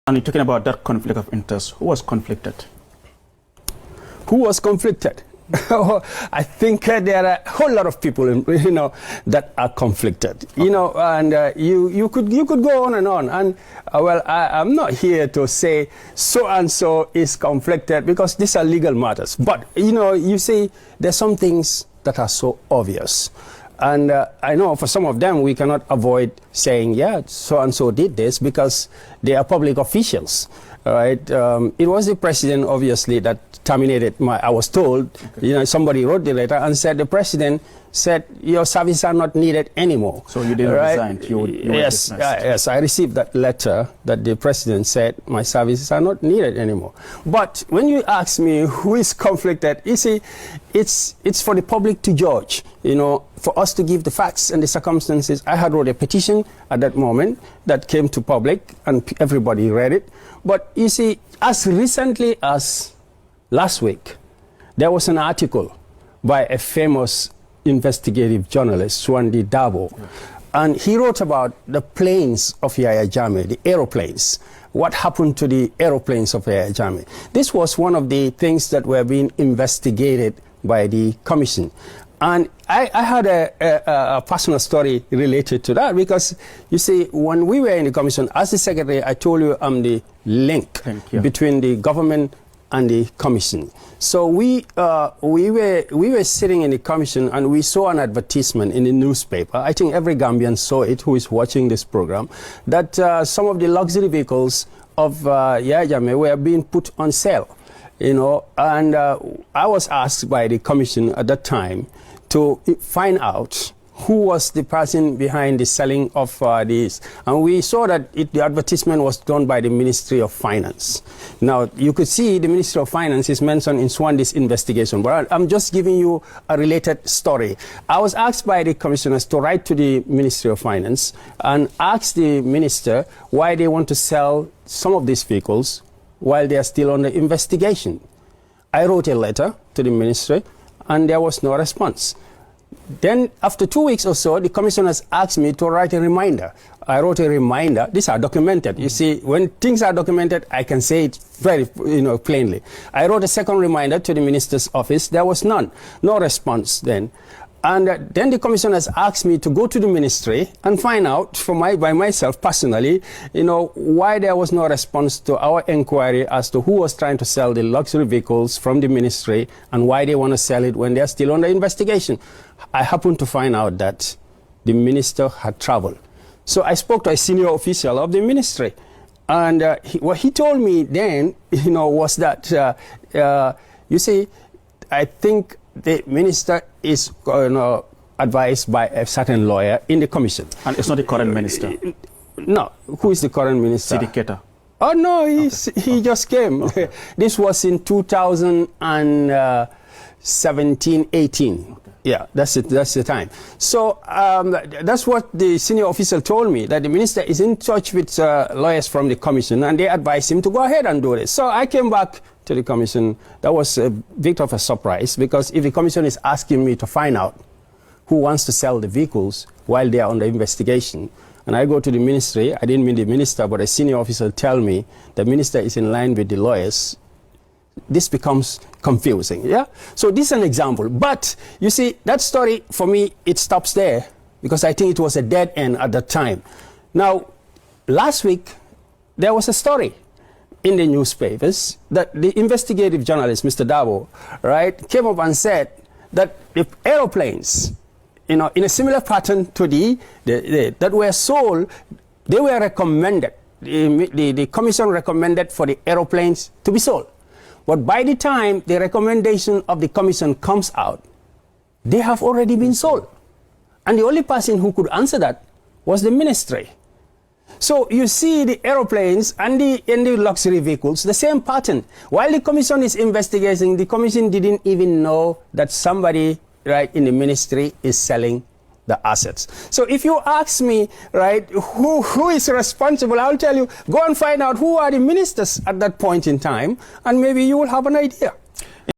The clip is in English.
And you're talking about that conflict of interest. Who was conflicted? Who was conflicted? I think there are a whole lot of people, that are conflicted. Okay. And you could go on. And well, I'm not here to say so and so is conflicted because these are legal matters. But you see, there's some things that are so obvious. And I know for some of them we cannot avoid saying, yeah, so and so did this because they are public officials. All right. It was the president, obviously, that terminated I was told, okay. Somebody wrote the letter and said the president said your services are not needed anymore. So you didn't resign? Yes, I received that letter that the president said my services are not needed anymore. But when you ask me who is conflicted, you see, it's for the public to judge, for us to give the facts and the circumstances. I had wrote a petition at that moment that came to public and everybody read it. But you see, as recently as last week, there was an article by a famous investigative journalist, Swandi Dabo, and he wrote about the planes of Yahya Jammeh, the aeroplanes. What happened to the aeroplanes of Yahya Jammeh? This was one of the things that were being investigated by the commission. And I had a personal story related to that because, you see, when we were in the commission, as the secretary, I told you I'm the link between the government and the commission. So we were sitting in the commission and we saw an advertisement in the newspaper. I think every Gambian saw it who is watching this program, that some of the luxury vehicles of Yahya Jammeh were being put on sale. And I was asked by the commission at that time to find out who was the person behind the selling of these. And we saw that the advertisement was done by the Ministry of Finance. Now, you could see the Ministry of Finance is mentioned in Swandi's investigation, but I'm just giving you a related story. I was asked by the commissioners to write to the Ministry of Finance and ask the minister why they want to sell some of these vehicles while they are still under investigation. I wrote a letter to the ministry and there was no response. Then, after 2 weeks or so, the commissioners asked me to write a reminder. I wrote a reminder. These are documented. You see, when things are documented, I can say it very, plainly. I wrote a second reminder to the minister's office. There was none. No response then. And then the commissioners asked me to go to the ministry and find out by myself personally, why there was no response to our inquiry as to who was trying to sell the luxury vehicles from the ministry and why they want to sell it when they're still under investigation. I happened to find out that the minister had traveled. So I spoke to a senior official of the ministry. And what he told me then, was that, you see, I think the minister is advised by a certain lawyer in the commission. And it's not the current minister? No. Who is the current minister? Sidi Keita. Oh, no, he just came. Okay. This was in 2017, 18. Okay. Yeah, that's the time. So that's what the senior official told me, that the minister is in touch with lawyers from the commission and they advised him to go ahead and do this. So I came back to the commission. That was a bit of a surprise because if the commission is asking me to find out who wants to sell the vehicles while they are under investigation, and I go to the ministry, I didn't mean the minister, but a senior officer tell me the minister is in line with the lawyers, this becomes confusing. Yeah. So this is an example. But you see, that story for me, it stops there because I think it was a dead end at that time. Now, last week, there was a story in the newspapers that the investigative journalist, Mr. Dabo, right, came up and said that the aeroplanes, in a similar pattern to that were sold, they were recommended. The commission recommended for the aeroplanes to be sold. But by the time the recommendation of the commission comes out, they have already been sold. And the only person who could answer that was the ministry. So you see the aeroplanes and the luxury vehicles, the same pattern. While the commission is investigating, the commission didn't even know that somebody right in the ministry is selling the assets. So if you ask me, right, who is responsible, I'll tell you, go and find out who are the ministers at that point in time, and maybe you will have an idea.